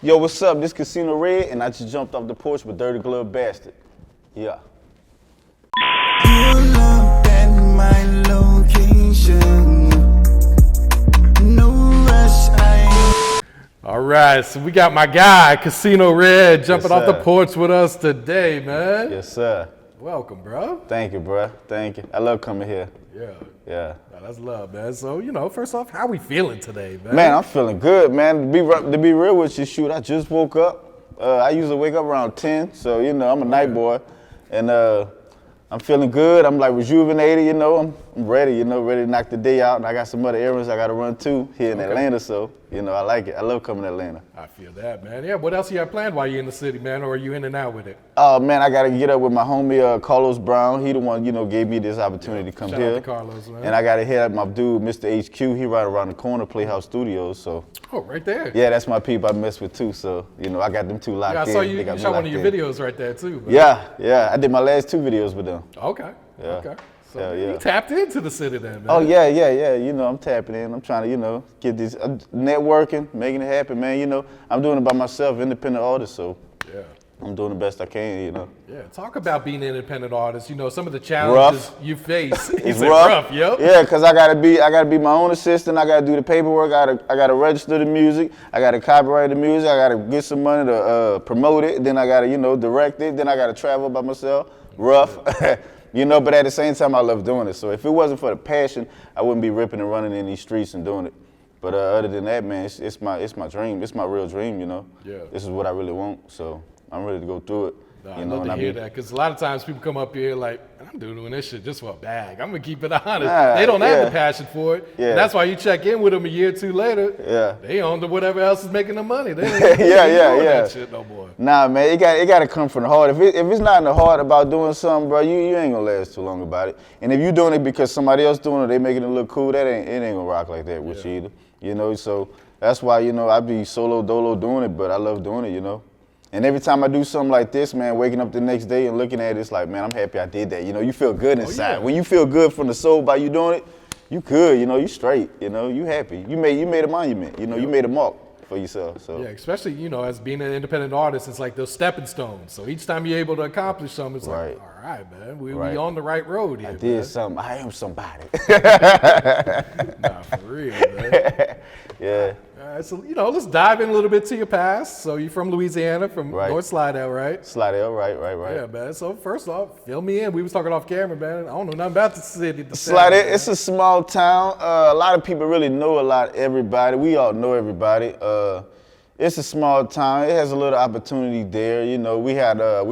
Yo, what's up? This Casino Red, and I just jumped off the porch with Dirty Glove Bastard. Yeah. You looked at my location. No rush, All right, so we got my guy, Casino Red, jumping Yes, off the sir. porch with us today, man. Yes, sir. Welcome, bro. Thank you, bro. Thank you. I love coming here. Yeah. Yeah. Now, that's love, man. So, first off, how we feeling today, man? Man, I'm feeling good, man. To be real with you, shoot, I just woke up. I usually wake up around 10, so, I'm a night boy. And I'm feeling good. I'm like rejuvenated, I'm ready, ready to knock the day out. And I got some other errands I got to run too here in Atlanta, so, I like it. I love coming to Atlanta. I feel that, man. Yeah, what else you have planned while you're in the city, man, or are you in and out with it? Oh, man, I got to get up with my homie Carlos Brown. He the one, gave me this opportunity to come Shout here. out to Carlos, man. And I got to hit up my dude, Mr. HQ. He right around the corner, Playhouse Studios, so. Oh, right there. Yeah, that's my people I mess with too, so, I got them two locked in. Yeah, I saw you They got me shot one locked of your in. videos right there, too, man. Yeah, I did my last 2 videos with them. Okay. Yeah. Okay. So Hell yeah. you tapped into the city then, man. Oh, yeah, I'm tapping in. I'm trying to, get this networking, making it happen, man. I'm doing it by myself, independent artist, so Yeah. I'm doing the best I can, Yeah, talk about being an independent artist. Some of the challenges you face. It's rough. Yo. Yeah, cause I gotta be my own assistant. I gotta do the paperwork. I gotta register the music. I gotta copyright the music. I gotta get some money to promote it. Then I gotta direct it. Then I gotta travel by myself. Rough, But at the same time, I love doing it. So if it wasn't for the passion, I wouldn't be ripping and running in these streets and doing it. But other than that, man, it's my dream. It's my real dream. Yeah. This is what I really want. So I'm ready to go through it. I love to hear that, because a lot of times people come up here like, I'm doing this shit just for a bag. I'm gonna keep it honest. They don't have the passion for it. Yeah. And that's why you check in with them a year or 2 later. Yeah. They on to whatever else is making the money. They ain't doing that shit no more. Nah, man, it got to come from the heart. If it's not in the heart about doing something, bro, you ain't gonna last too long about it. And if you doing it because somebody else doing it, they making it look cool, it ain't gonna rock like that with you either. So that's why I be solo dolo doing it, but I love doing it, And every time I do something like this, man, waking up the next day and looking at it, it's like, man, I'm happy I did that. You feel good inside. When you feel good from the soul by you doing it, you good. You straight. You happy. You made a monument. You made a mark for yourself. So yeah, especially as being an independent artist, it's like those stepping stones. So each time you're able to accomplish something, it's like, all right, man, we on the right road here. I did something. I am somebody. Nah, for real, man. Yeah. All right, so let's dive in a little bit to your past. So you're from Louisiana, from North Slidell, right? Slidell, right. Yeah, man. So first off, fill me in. We was talking off camera, man. I don't know nothing about the city. Slidell, it's a small town. A lot of people really know everybody. We all know everybody. It's a small town. It has a little opportunity there. We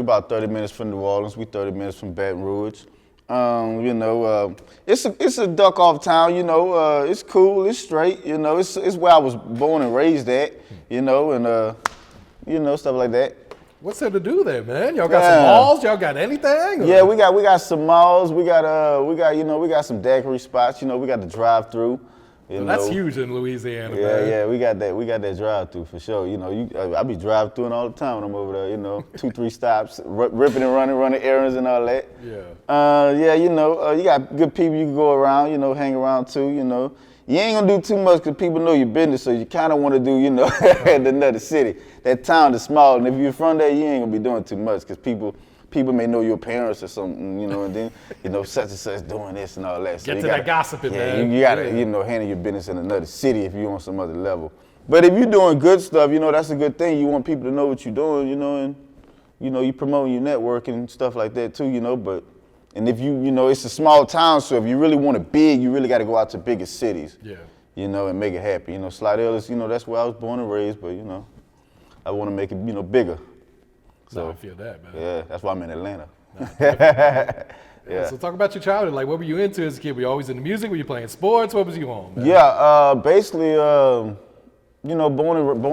about 30 minutes from New Orleans. We 30 minutes from Baton Rouge. It's a duck off town, it's cool, it's straight, it's where I was born and raised at, and stuff like that. What's there to do there, man? Y'all got some malls? Y'all got anything? Or? Yeah, we got some malls, we got some daiquiri spots, we got the drive-through. So that's huge in Louisiana, man. Yeah, we got that drive-through for sure. I be drive-throughing all the time when I'm over there. 2-3 stops, ripping and running errands and all that. Yeah. You got good people you can go around, hang around too. You ain't gonna do too much because people know your business, so you kind of want to do, another city. That town is small, and if you're from there, you ain't gonna be doing too much because people may know your parents or something, and then, such and such doing this and all that. So Get to that gossiping, man. You gotta, handle your business in another city if you're on some other level. But if you're doing good stuff, that's a good thing. You want people to know what you're doing, and, you promoting your network and stuff like that too, and if it's a small town, so if you really want it big, you really gotta go out to bigger cities. Yeah. And make it happen. Slidell is, that's where I was born and raised, but, I wanna make it, bigger. So I feel that, man. Yeah, that's why I'm in Atlanta. Yeah. So talk about your childhood. Like, what were you into as a kid? Were you always into music? Were you playing sports? What was you on, man? Yeah, basically, born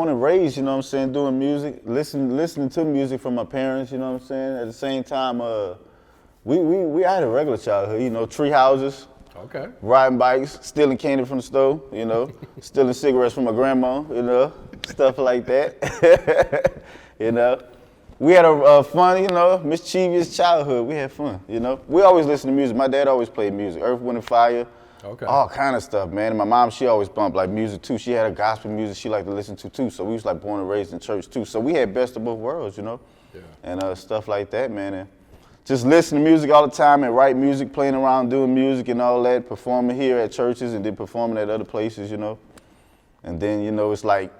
and raised, doing music, listening to music from my parents, At the same time, we had a regular childhood, tree houses. Okay. Riding bikes, stealing candy from the store, stealing cigarettes from my grandma, stuff like that. We had a fun, mischievous childhood. We had fun, We always listened to music. My dad always played music. Earth, Wind and Fire, Okay. All kind of stuff, man. And my mom, she always bumped like music too. She had a gospel music she liked to listen to too. So we was like born and raised in church too. So we had best of both worlds, you know? Yeah. And stuff like that, man. And just listen to music all the time and write music, playing around doing music and all that, performing here at churches and then performing at other places, you know? And then, you know, it's like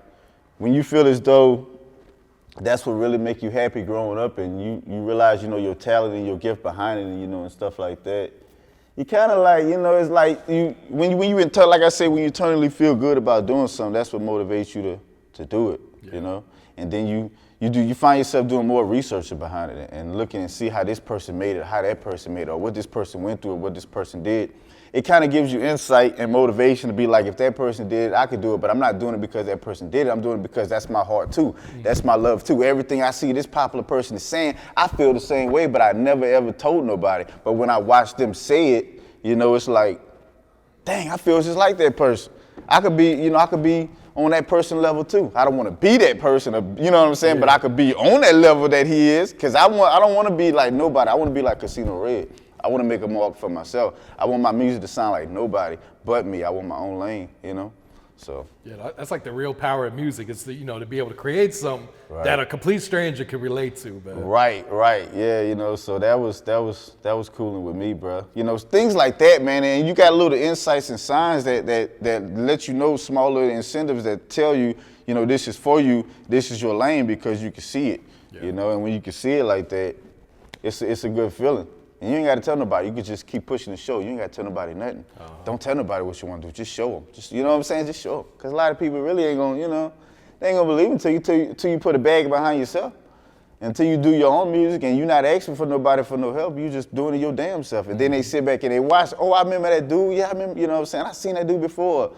when you feel as though that's what really make you happy growing up and you realize, you know, your talent and your gift behind it and, you know, and stuff like that. You kind of like, you know, it's like when you like I say, when you internally feel good about doing something, that's what motivates you to do it, you know? And then you find yourself doing more research behind it and looking and see how this person made it, how that person made it, or what this person went through, or what this person did. It kind of gives you insight and motivation to be like, if that person did it, I could do it, but I'm not doing it because that person did it. I'm doing it because that's my heart too. That's my love too. Everything I see this popular person is saying, I feel the same way, but I never ever told nobody. But when I watch them say it, you know, it's like, dang, I feel just like that person. I could be, you know, I could be on that person level too. I don't want to be that person, you know what I'm saying? Yeah. But I could be on that level that he is, because I don't want to be like nobody. I want to be like Casino Red. I want to make a mark for myself. I want my music to sound like nobody but me. I want my own lane, you know? So. Yeah, that's like the real power of music. It's, you know, to be able to create something that a complete stranger can relate to, man. Right. Yeah, you know, so that was cool with me, bro. You know, things like that, man, and you got little insights and signs that let you know, small little incentives that tell you, you know, this is for you, this is your lane, because you can see it, you know, and when you can see it like that, it's a good feeling. And you ain't got to tell nobody. You can just keep pushing the show. You ain't got to tell nobody nothing. Don't tell nobody what you want to do. Just show them. Just, you know what I'm saying? Just show them. Because a lot of people really ain't going to, you know, they ain't going to believe until you put a bag behind yourself. Until you do your own music and you're not asking for nobody for no help. You just doing it your damn self. And then they sit back and they watch. Oh, I remember that dude. Yeah, I remember, you know what I'm saying? I seen that dude before.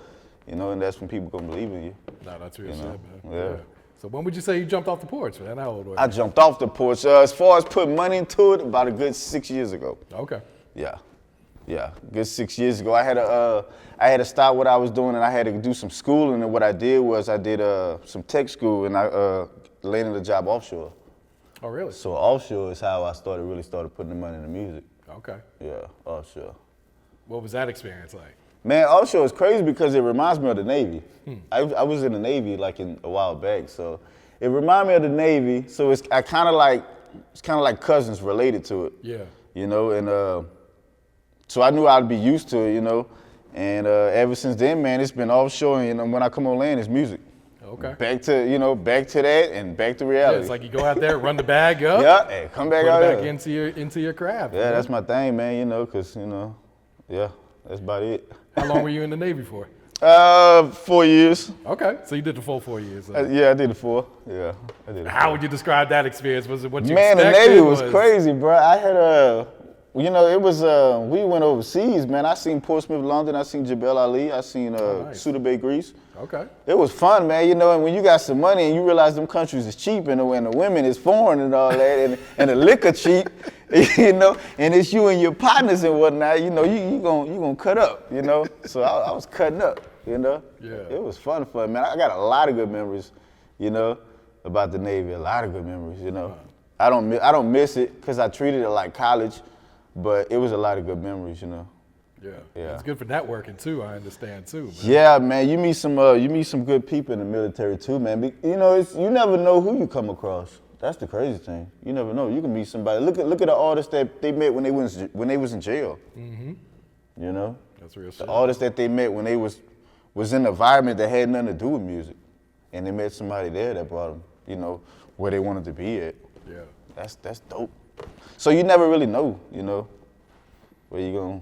You know, and that's when people going to believe in you. No, that's real shit, man. Yeah. So when would you say you jumped off the porch, man? How old were you? I jumped off the porch. As far as putting money into it, about a good 6 years ago. Okay. Yeah, good 6 years ago. I had to stop what I was doing and I had to do some schooling. And what I did was I did some tech school and I landed a job offshore. Oh, really? So offshore is how I really started putting the money into music. Okay. Yeah, offshore. What was that experience like? Man, offshore is crazy because it reminds me of the Navy. I was in the Navy like a while back, so it reminds me of the Navy. So it's kind of like cousins related to it. Yeah. You know, and so I knew I'd be used to it, you know, and ever since then, man, it's been offshore. And you know, when I come on land, it's music. Okay. Back to that and back to reality. Yeah, it's like you go out there, run the bag up. Yeah, and come back out back here. into your craft. Yeah, that's my thing, man. You know, cause you know, yeah, that's about it. How long were you in the Navy for? 4 years. Okay, so you did the full 4 years. Yeah, I did the 4. Yeah, I did. How would you describe that experience? Was it what you expected? Man, the Navy was crazy, bro. I had you know, it was we went overseas, man. I seen Portsmouth, London. I seen Jebel Ali. I seen nice. Suda Bay, Greece. Okay. It was fun, man. You know, and when you got some money and you realize them countries is cheap and when the women is foreign and all that and the liquor cheap, you know, and it's you and your partners and whatnot, you know, you gonna cut up, you know. So I was cutting up, you know. Yeah. It was fun, man. I got a lot of good memories, you know, about the Navy. A lot of good memories, you know. I don't miss it because I treated it like college, but it was a lot of good memories, you know. Yeah. Yeah. It's good for networking too, I understand too, man. Yeah, man, you meet some good people in the military too, man. You know, you never know who you come across. That's the crazy thing. You never know. You can meet somebody. Look at the artists that they met when they was in jail. Mm-hmm. You know? That's real shit. The artists that they met when they was in an environment that had nothing to do with music. And they met somebody there that brought them, you know, where they wanted to be at. Yeah. That's dope. So you never really know, you know, where you gonna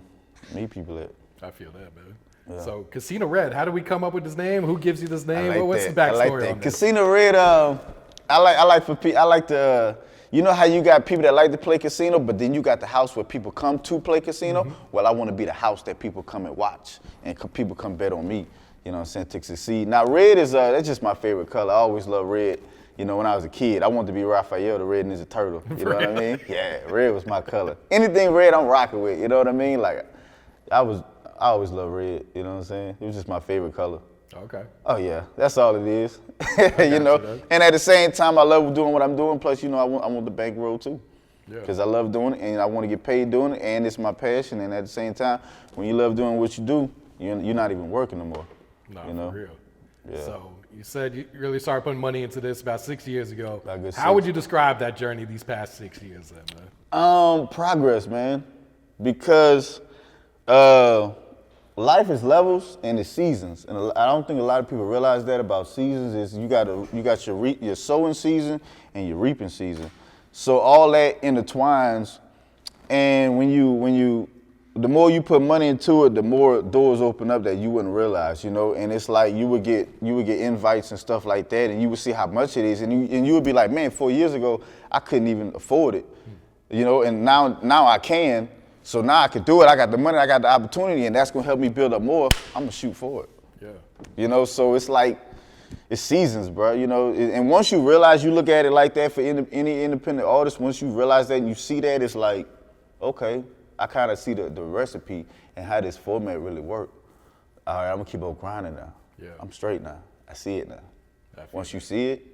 meet people at. I feel that, man. Yeah. So Casino Red, how do we come up with this name? Who gives you this name? Like What's that. the backstory I like on that. that? Casino Red, I like the you know how you got people that like to play casino, but then you got the house where people come to play casino? Mm-hmm. Well, I want to be the house that people come and watch and people come bet on me, you know what I'm saying, to succeed. Now red is that's just my favorite color. I always loved red. You know, when I was a kid, I wanted to be Raphael, the Red Ninja Turtle. You know what I mean? Yeah, red was my color. Anything red, I'm rocking with. You know what I mean? Like, I always loved red. You know what I'm saying? It was just my favorite color. Okay. Oh yeah, that's all it is. You know, and at the same time, I love doing what I'm doing. Plus, you know, I want the bankroll too. because I love doing it and I want to get paid doing it, and it's my passion. And at the same time, when you love doing what you do, you're not even working no more. No, you know? for real. Yeah. So you said you really started putting money into this about 6 years ago. About How would you describe that journey these past 6 years then, man? Progress, man, because life is levels and it's seasons, and I don't think a lot of people realize that about seasons. Is you got your sowing season and your reaping season, so all that intertwines, and when you the more you put money into it, the more doors open up that you wouldn't realize, you know. And it's like you would get invites and stuff like that, and you would see how much it is, and you would be like, man, 4 years ago I couldn't even afford it, you know, and now I can. So now I can do it. I got the money, I got the opportunity, and that's gonna help me build up more. I'm gonna shoot for it. Yeah. You know, so it's like, it's seasons, bro. You know, and once you realize, you look at it like that for any independent artist. Once you realize that and you see that, it's like, okay, I kind of see the recipe and how this format really works. All right, I'm gonna keep on grinding now. Yeah. I'm straight now. I see it now. Definitely. Once you see it,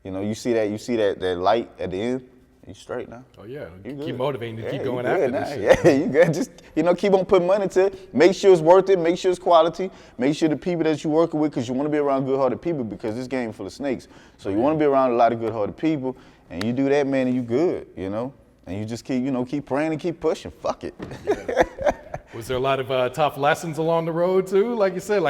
you know, you see that light at the end. You straight now. Oh yeah, You keep good. motivating to Yeah, keep you going good after now. this shit. Yeah, you good. Just, you know, keep on putting money to it. Make sure it's worth it. Make sure it's quality. Make sure the people that you're working with, because you want to be around good-hearted people, because this game full of snakes. So you want to be around a lot of good-hearted people, and you do that, man, and you good, you know? And you just keep praying and keep pushing. Fuck it. Yeah. Was there a lot of tough lessons along the road too? Like you said,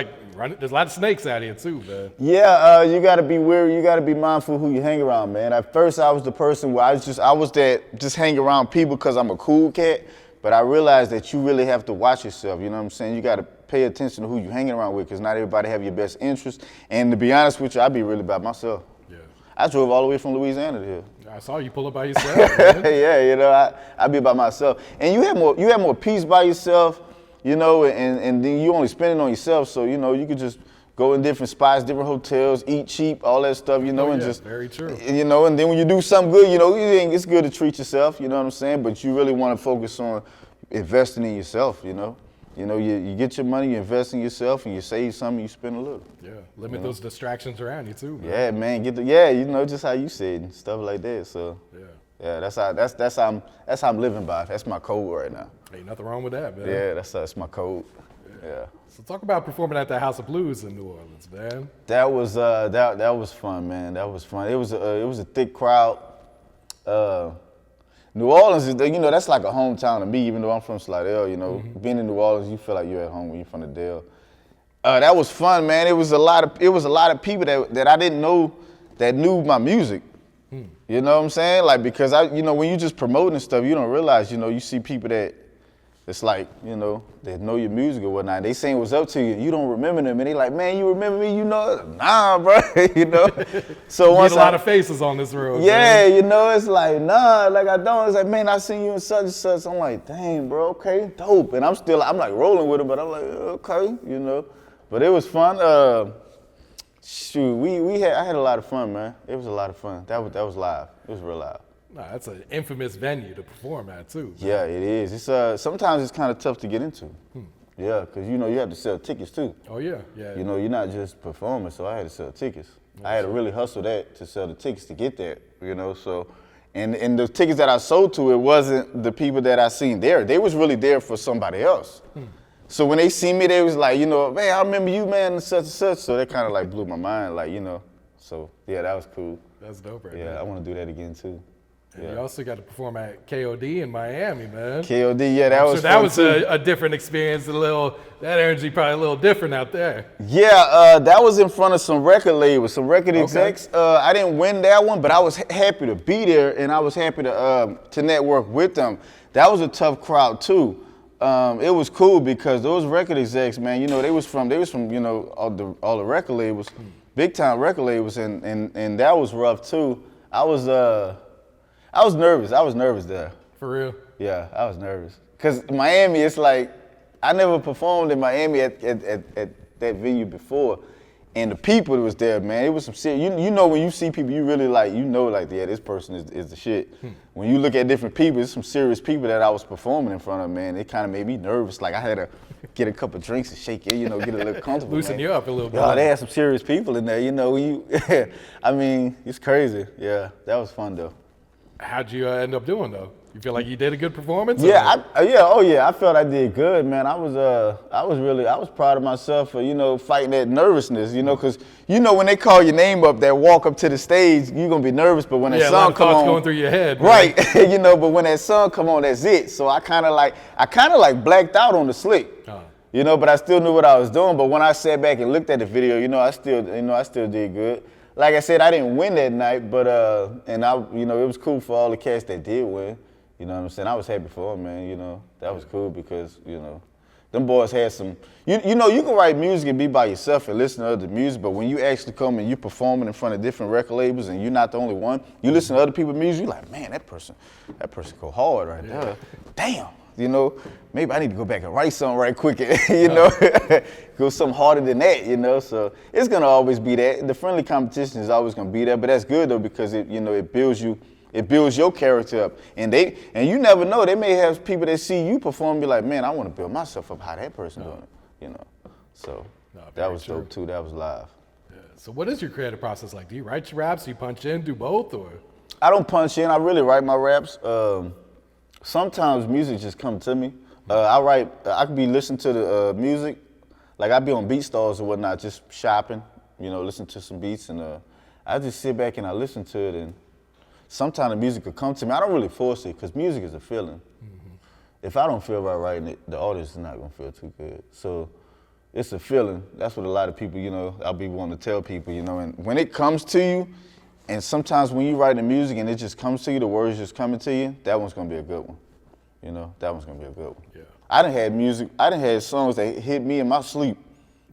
there's a lot of snakes out here too, man. Yeah, you gotta be wary. You gotta be mindful who you hang around, man. At first, I was the person where I was that just hang around people because I'm a cool cat. But I realized that you really have to watch yourself. You know what I'm saying? You gotta pay attention to who you hanging around with, because not everybody have your best interest. And to be honest with you, I be really by myself. Yeah. I drove all the way from Louisiana to here. I saw you pull up by yourself, man. Yeah, you know, I be by myself. And you have more peace by yourself, you know, and then you only spend it on yourself. So, you know, you could just go in different spots, different hotels, eat cheap, all that stuff, you know, Oh, and yeah, just, very true. you know, and then when you do something good, you know, it's good to treat yourself, you know what I'm saying? But you really want to focus on investing in yourself, you know? You know, you get your money, you invest in yourself, and you save some, you spend a little. Yeah, limit those distractions around you too, man. Yeah, man, you know, just how you said and stuff like that. So yeah, that's how I'm living by. That's my code right now. Ain't nothing wrong with that, man. Yeah, that's my code. Yeah. So talk about performing at the House of Blues in New Orleans, man. That was fun, man. That was fun. It was a thick crowd. New Orleans is, you know, that's like a hometown to me, even though I'm from Slidell, you know. Being in New Orleans, you feel like you're at home when you're from the Dale. That was fun, man. It was a lot of people that I didn't know that knew my music. You know what I'm saying? Like, because you know, when you just promoting stuff, you don't realize, you know, you see people that it's like, you know, they know your music or whatnot. They saying what's up to you, you don't remember them, and they like, man, you remember me? You know, nah, bro. You know. So You once get a lot of faces on this road. yeah, man. you know, it's like, nah, like I don't. It's like, man, I seen you in such and such. I'm like, dang, bro, okay, dope. And I'm like rolling with it, but I'm like, okay, you know. But it was fun. Shoot, I had a lot of fun, man. It was a lot of fun. That was live. It was real live. Nah, that's an infamous venue to perform at too. Man. Yeah, it is. It's sometimes it's kind of tough to get into. Yeah, because you know you have to sell tickets too. Oh yeah, yeah. You know, you're not just performing, so I had to sell tickets. I had to really hustle that to sell the tickets to get there, you know, so. And the tickets that I sold to, it wasn't the people that I seen there. They was really there for somebody else. So when they see me, they was like, you know, man, I remember you, man, and such and such. So that kind of like blew my mind, like, you know. So yeah, that was cool. That's dope, right? Yeah, there. I want to do that again too. And Yeah. you also got to perform at KOD in Miami, man. KOD, yeah, that was So that fun was too. a different experience. That energy probably a little different out there. Yeah, that was in front of some record labels, some record execs. I didn't win that one, but I was happy to be there, and I was happy to network with them. That was a tough crowd too. It was cool because those record execs, man, you know, they was from you know, all the record labels, big time record labels, and that was rough too. I was nervous. I was nervous there. For real. Yeah, I was nervous. Cause Miami, it's like, I never performed in Miami at that venue before. And the people that was there, man, it was some shit. You know when you see people, you really like, you know, like, yeah, this person is the shit. When you look at different people, it's some serious people that I was performing in front of, man. It kind of made me nervous. Like I had to get a couple drinks and shake it, you know, get a little comfortable. Loosen man. you up a little bit. Oh, they had some serious people in there, you know. I mean, it's crazy. Yeah, that was fun though. How'd you end up doing though? You feel like you did a good performance? Yeah, I felt I did good, man. I was proud of myself for, fighting that nervousness, because, when they call your name up, that walk up to the stage, you're going to be nervous, but when that song come on. Going through your head. Right, but when that song come on, that's it. So I kind of like blacked out on the slick, but I still knew what I was doing. But when I sat back and looked at the video, I still did good. Like I said, I didn't win that night, but, it was cool for all the cats that did win. You know what I'm saying? I was happy for them, man. That was cool because, them boys had some, you can write music and be by yourself and listen to other music, but when you actually come and you performing in front of different record labels and you're not the only one, you listen to other people's music, you're like, man, that person go hard right there. Damn, maybe I need to go back and write something right quick, go something harder than that, so it's gonna always be that. The friendly competition is always gonna be there, but that's good though because it builds you. It builds your character up, and you never know. They may have people that see you perform, and be like, "Man, I want to build myself up how that person doing it," So that was dope too. That was live. Yeah. So what is your creative process like? Do you write your raps? Do you punch in? Do both, or? I don't punch in. I really write my raps. Sometimes music just comes to me. I could be listening to the music, like I be on BeatStars or whatnot, just shopping, listen to some beats, and I just sit back and I listen to it and. Sometimes the music will come to me. I don't really force it because music is a feeling. Mm-hmm. If I don't feel right writing it, the audience is not going to feel too good. So it's a feeling. That's what a lot of people, I'll be wanting to tell people, and when it comes to you, and sometimes when you write the music and it just comes to you, the words just coming to you, that one's going to be a good one. That one's going to be a good one. Yeah. I done had songs that hit me in my sleep.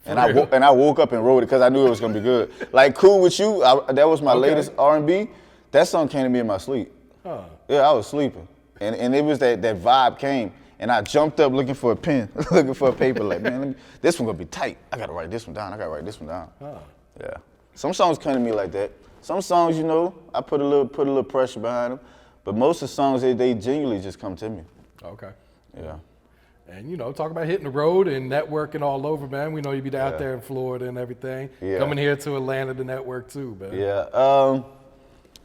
And I woke up and wrote it because I knew it was going to be good. Like Cool With You, that was my latest R&B. That song came to me in my sleep. Huh. Yeah, I was sleeping. And it was that vibe came. And I jumped up looking for a pen, looking for a paper, like, man, this one gonna be tight. I gotta write this one down. Huh. Yeah. Some songs come to me like that. Some songs, I put a little pressure behind them. But most of the songs, they genuinely just come to me. Okay. Yeah. And, talk about hitting the road and networking all over, man. We know you be out there in Florida and everything. Yeah. Coming here to Atlanta to network too, man. Yeah.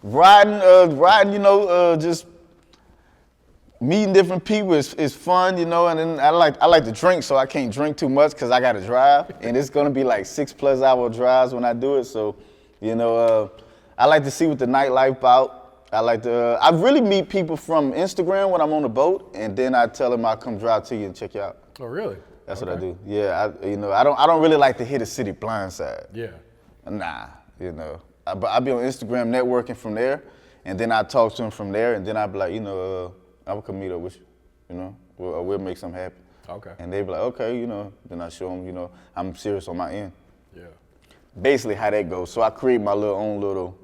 Riding, just meeting different people is fun, and then I like to drink, so I can't drink too much because I got to drive, and it's gonna be like 6+ hour drives when I do it. So, I like to see what the nightlife about. I really meet people from Instagram when I'm on the boat, and then I tell them I'll come drive to you and check you out. Oh, really? That's what I do. Yeah, I don't really like to hit a city blindside. Yeah. Nah, But I be on Instagram networking from there, and then I talk to them from there, and then I be like, I will come meet up with you, we'll make something happen. Okay. And they be like, okay, then I show them, I'm serious on my end. Yeah. Basically how that goes. So I create my own little,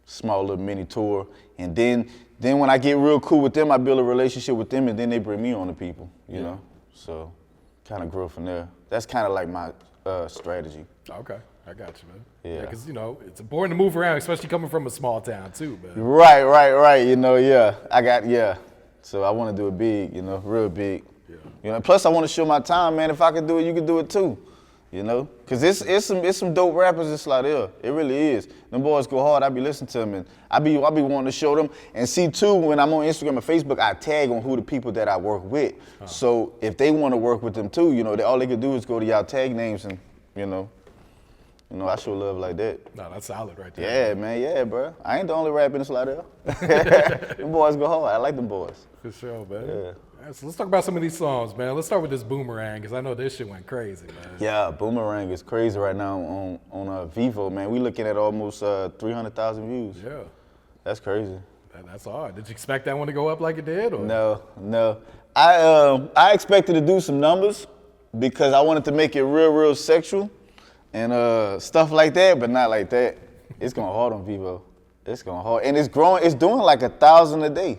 small little mini tour, and then when I get real cool with them, I build a relationship with them, and then they bring me on to people, you know. So kind of grow from there. That's kind of like my strategy. Okay. I got you, man. Yeah. Because, it's important to move around, especially coming from a small town, too, man. Right. So I want to do it big, real big. Yeah. Plus I want to show my time, man. If I can do it, you can do it too, Because it's some dope rappers in Slidell. It really is. Them boys go hard. I be listening to them, and I be wanting to show them. And see, too, when I'm on Instagram and Facebook, I tag on who the people that I work with. So if they want to work with them, too, all they could do is go to y'all tag names and, I show love like that. No, that's solid right there. Yeah, man. Yeah, bro. I ain't the only rapper in Slidell. Them boys go hard. I like them boys. For sure, man. Yeah. All right, so let's talk about some of these songs, man. Let's start with this Boomerang, because I know this shit went crazy, man. Yeah, Boomerang is crazy right now on Vivo, man. We looking at almost 300,000 views. Yeah. That's crazy. That's hard. Did you expect that one to go up like it did? Or? No. I expected to do some numbers because I wanted to make it real sexual. And stuff like that, but not like that. It's going hard on Vivo. It's going hard. And it's growing. It's doing like 1,000 a day.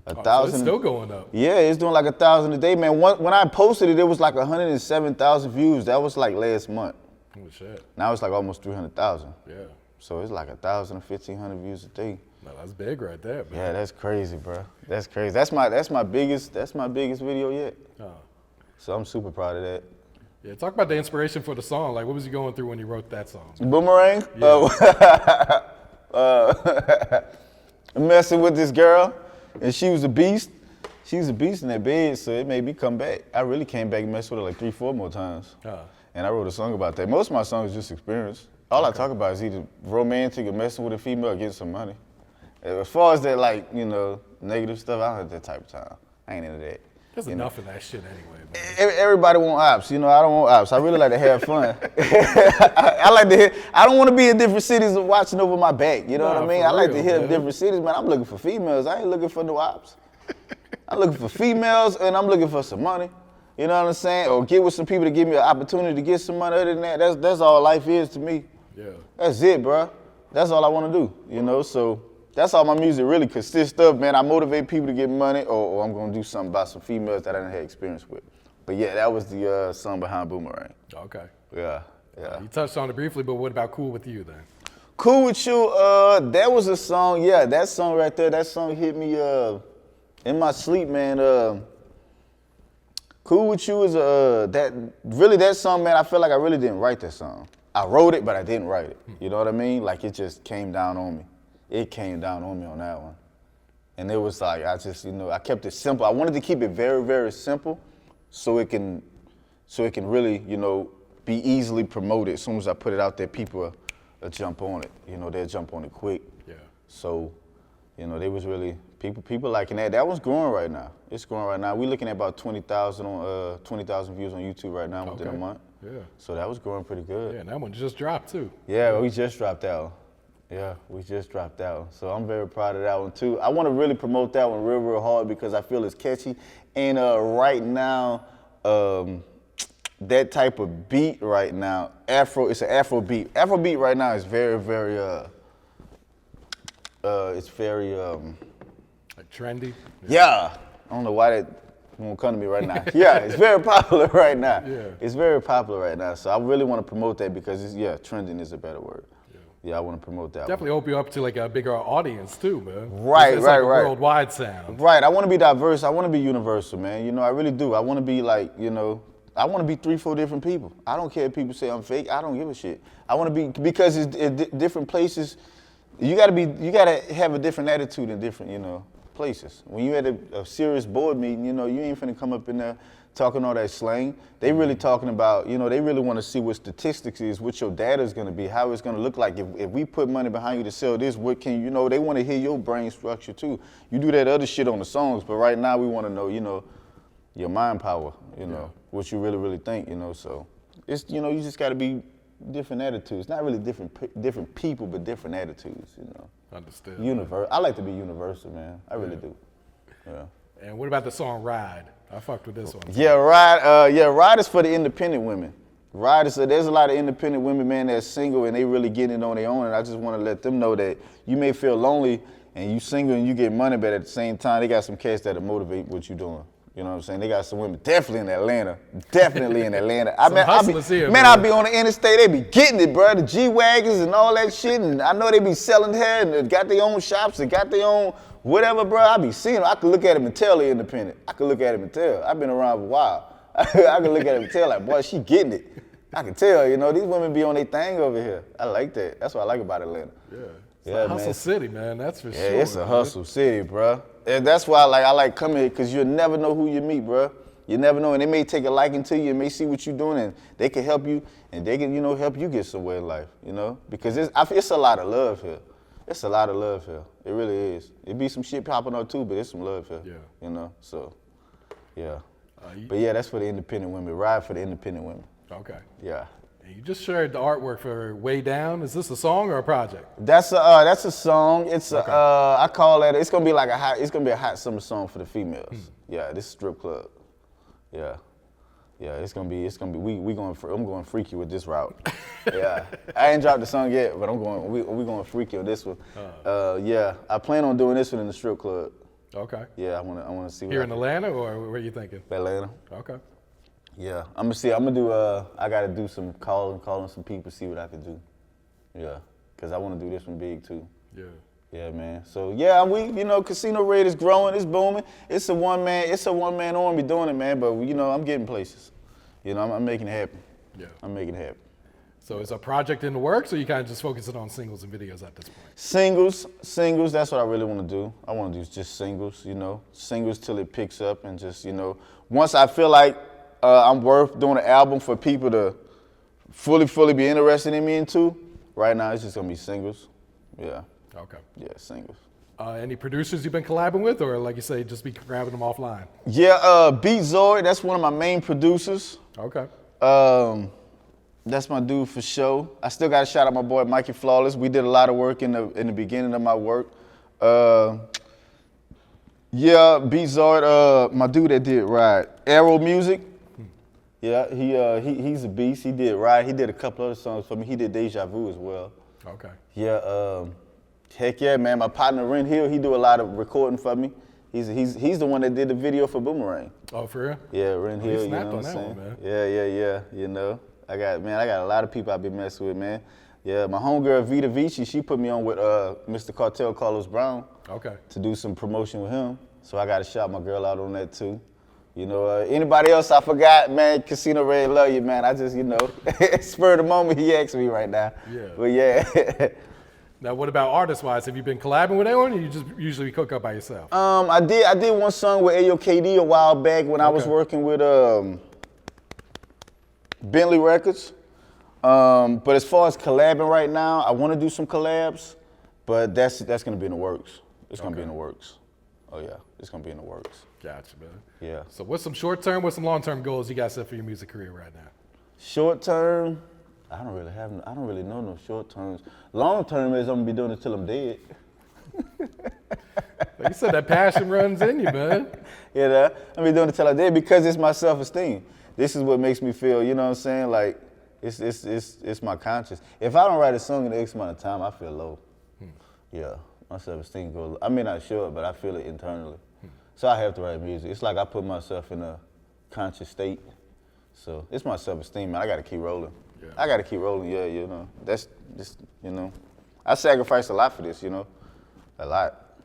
1,000. So it's still going up. Yeah, it's doing like 1,000 a day, man. When I posted it, it was like 107,000 views. That was like last month. Oh, shit. Now it's like almost 300,000. Yeah. So it's like 1,000 to 1,500 views a day. No, that's big right there, man. Yeah, that's crazy, bro. That's crazy. That's my biggest video yet. So I'm super proud of that. Yeah, talk about the inspiration for the song. Like, what was you going through when you wrote that song? Boomerang? Yeah. messing with this girl, and she was a beast. She was a beast in that bed, so it made me come back. I really came back and messed with her like 3-4 more times. And I wrote a song about that. Most of my songs is just experience. All I talk about is either romantic or messing with a female or getting some money. As far as that, like, you know, negative stuff, I don't have that type of time. I ain't into that. There's enough of that shit anyway, man. Everybody want ops, you know, I don't want ops. I really like to have fun. I like to hit, I don't want to be in different cities and watching over my back, you know what I mean? I like to hit different cities, man. I'm looking for females. I ain't looking for no ops. I'm looking for females and I'm looking for some money. You know what I'm saying? Or get with some people to give me an opportunity to get some money. Other than that, that's all life is to me. Yeah. That's it, bro. That's all I want to do, you know? So that's all my music really consists of, man. I motivate people to get money or I'm going to do something about some females that I didn't have experience with. But yeah, that was the song behind Boomerang. Okay. Yeah. You touched on it briefly, but what about Cool With You then? Cool With You, that was a song, yeah, that song right there, that song hit me in my sleep, man. Cool With You is that song, man, I feel like I really didn't write that song. I wrote it, but I didn't write it. You know what I mean? Like it just came down on me. It came down on me on that one. And it was like, I just, you know, I kept it simple. I wanted to keep it very, very simple so it can really, you know, be easily promoted. As soon as I put it out there, people will jump on it. You know, they'll jump on it quick. Yeah. So, you know, they was really, people liking that. That was growing right now. It's growing right now. We're looking at about 20,000 views on YouTube right now within a month. Yeah. So that was growing pretty good. Yeah, and that one just dropped too. Yeah, we just dropped that one. Yeah, we just dropped that one. So I'm very proud of that one too. I want to really promote that one real, real hard because I feel it's catchy. And right now, that type of beat right now, it's an Afro beat. Afro beat right now is very, very, it's very, like trendy? Yeah. I don't know why that won't come to me right now. Yeah, it's very popular right now. Yeah. It's very popular right now. So I really want to promote that because trending is a better word. Yeah, I want to promote that. Definitely open you up to like a bigger audience too, man. Right. Like a worldwide sound. Right. I want to be diverse. I want to be universal, man. You know, I really do. I want to be like, you know, I want to be 3-4 different people. I don't care if people say I'm fake. I don't give a shit. I want to be because it's different places. You gotta have a different attitude in different, you know, places. When you at a serious board meeting, you know, you ain't finna come up in there talking all that slang. They really talking about, you know, they really want to see what statistics is, what your data is going to be, how it's going to look like. If we put money behind you to sell this, what can you know? They want to hear your brain structure too. You do that other shit on the songs, but right now we want to know, you know, your mind power, you know, what you really, really think, you know. So it's, you know, you just got to be different attitudes. Not really different people, but different attitudes, you know. Understood. I like to be universal, man. I really do. Yeah. And what about the song Ride? I fucked with this one. Yeah, Ride is for the independent women. Ride is, there's a lot of independent women, man, that's single and they really getting it on their own. And I just want to let them know that you may feel lonely and you single and you get money, but at the same time, they got some cash that'll motivate what you're doing. You know what I'm saying? They got some women definitely in Atlanta. Definitely in Atlanta. I be on the interstate, they be getting it, bro. The G-Wagons and all that shit. And I know they be selling hair and they got their own shops and got their own whatever, bro. I be seeing them. I can look at them and tell they're independent. I can look at them and tell. I've been around for a while. I can look at them and tell, like, boy, she getting it. I can tell, you know, these women be on their thing over here. I like that. That's what I like about Atlanta. Yeah. It's a hustle city, man. That's for sure. Yeah, it's a hustle city, bro. And that's why I like coming here, because you'll never know who you meet, bro. You never know, and they may take a liking to you and may see what you're doing, and they can help you, and they can, you know, help you get somewhere in life, you know? Because it's a lot of love here. It's a lot of love here. It really is. It be some shit popping up too, but it's some love here. Yeah. You know, so, yeah. But yeah, that's for the independent women. Ride for the independent women. Okay. Yeah. And you just shared the artwork for Way Down. Is this a song or a project? That's a song. It's okay. I call that, it's gonna be like a hot summer song for the females. Yeah, this is strip club. Yeah. Yeah, I'm going freaky with this route. Yeah, I ain't dropped the song yet, but we going freaky on this one. Yeah, I plan on doing this one in the strip club. Okay. Yeah, I wanna see. Here in Atlanta, or where are you thinking? Atlanta. Okay. Yeah, I'm gonna see. I'm gonna do. I gotta do some calling some people, see what I can do. Yeah, cause I want to do this one big too. Yeah. Yeah, man. So yeah, Casino Red is growing, it's booming. It's a one man army doing it, man. But I'm getting places. I'm making it happen. Yeah. I'm making it happen. So is a project in the works, or you kind of just focusing on singles and videos at this point? Singles, that's what I really want to do. I want to do just singles, singles till it picks up and just, once I feel like I'm worth doing an album for people to fully be interested in me into, right now it's just going to be singles. Yeah. Okay. Yeah, singles. Any producers you've been collabing with, or like you say, just be grabbing them offline? Yeah, Beat Zoid, that's one of my main producers. Okay. That's my dude for sure. I still got to shout out my boy Mikey Flawless. We did a lot of work in the beginning of my work. Yeah, Beat Zoid, my dude that did Ride. Arrow Music. Yeah, he's a beast. He did Ride. He did a couple other songs for me. He did Deja Vu as well. Okay. Yeah, heck yeah, man. My partner Ren Hill, he do a lot of recording for me. He's the one that did the video for Boomerang. Oh, for real? Yeah, Ren Hill. He snapped you know on what I'm that saying? one, man. Yeah. I got a lot of people I be messing with, man. Yeah, my homegirl Vita Vici, she put me on with Mr. Cartel Carlos Brown. Okay. To do some promotion with him. So I got to shout my girl out on that too. Anybody else I forgot, man, Casino Red love you, man. I just, spur of the moment he asked me right now. Yeah. But yeah. Now, what about artist-wise? Have you been collabing with anyone, or you just usually cook up by yourself? I did one song with Ayo KD a while back when I was working with Bentley Records. But as far as collabing right now, I want to do some collabs, but that's gonna be in the works. It's gonna be in the works. Oh yeah, it's gonna be in the works. Gotcha, man. Yeah. So what's some short-term, what's some long-term goals you got set for your music career right now? Short term, I don't really know no short terms. Long term is I'm gonna be doing it till I'm dead. Like you said, that passion runs in you, man. I'm gonna be doing it till I'm dead because it's my self-esteem. This is what makes me feel, you know what I'm saying? Like it's my conscience. If I don't write a song in the X amount of time, I feel low. Yeah, my self-esteem goes. I may not show it, but I feel it internally. So I have to write music. It's like I put myself in a conscious state. So it's my self-esteem, man. I gotta keep rolling. Yeah. I gotta keep rolling, yeah, That's just, I sacrificed a lot for this, a lot.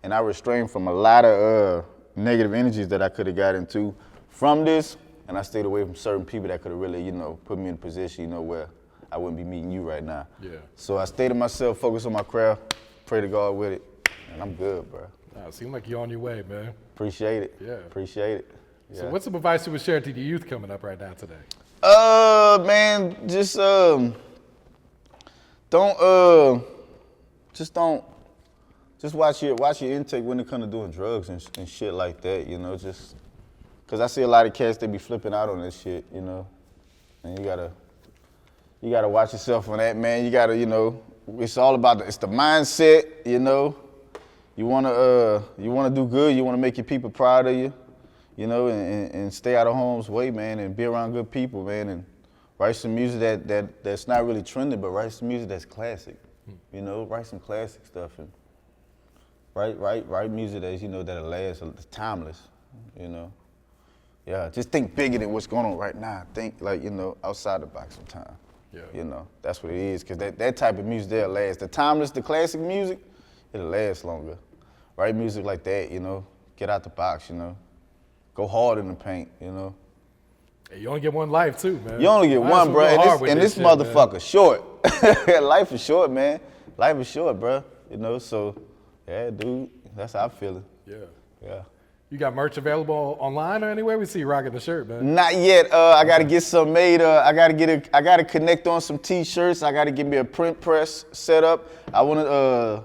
And I restrained from a lot of negative energies that I could have got into from this, and I stayed away from certain people that could have really, put me in a position, where I wouldn't be meeting you right now. Yeah. So I stayed to myself, focused on my craft, pray to God with it, and I'm good, bro. It seems like you're on your way, man. Appreciate it. Yeah. Appreciate it. Yeah. So what's some advice you would share to the youth coming up right now today? Man, just watch your intake when it comes to doing drugs and shit like that, just because I see a lot of cats, they be flipping out on this shit, and you gotta watch yourself on that, man. You gotta, it's all about it's the mindset, You wanna do good, you wanna make your people proud of you, and stay out of harm's way, man, and be around good people, man, and write some music that's not really trending, but write some music that's classic, write some classic stuff, and write music that's, that'll last, that's timeless, Yeah, just think bigger than what's going on right now. Think like, outside the box sometimes. Yeah. That's what it is, because that type of music, that'll last. The timeless, the classic music, it'll last longer. Write music like that, get out the box, go hard in the paint, Hey, you only get one life too, man. You only get one, bro, and this motherfucker short. Life is short, man. Life is short, bro, so, yeah, dude, that's how I'm feeling. Yeah. You got merch available online or anywhere? We see you rocking the shirt, man. Not yet. I gotta get some made. I gotta connect on some T-shirts. I gotta get me a print press set up. I wanna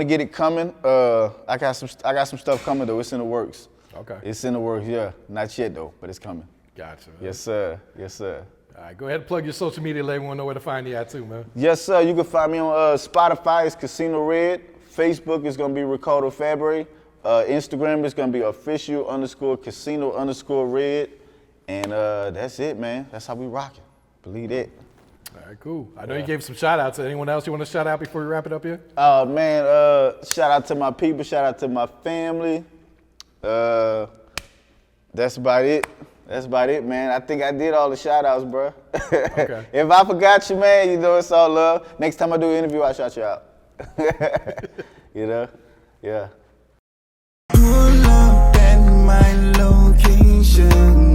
get it coming. I got some stuff coming though. It's in the works. Okay. It's in the works. Yeah. Not yet though, but it's coming. Gotcha. Man. Yes, sir. Yes, sir. All right, go ahead and plug your social media. Let everyone know where to find you at too, man. Yes, sir. You can find me on Spotify. It's Casino Red. Facebook is gonna be Ricardo Fabry. Instagram is gonna be official_casino_red. And that's it, man. That's how we rocking. Believe that. All right, cool. I know you gave some shout outs. Anyone else you want to shout out before we wrap it up here? Man, shout out to my people, shout out to my family. That's about it. That's about it, man. I think I did all the shout outs, bro. Okay. If I forgot you, man, it's all love. Next time I do an interview, I'll shout you out. Yeah. Pull up at my location.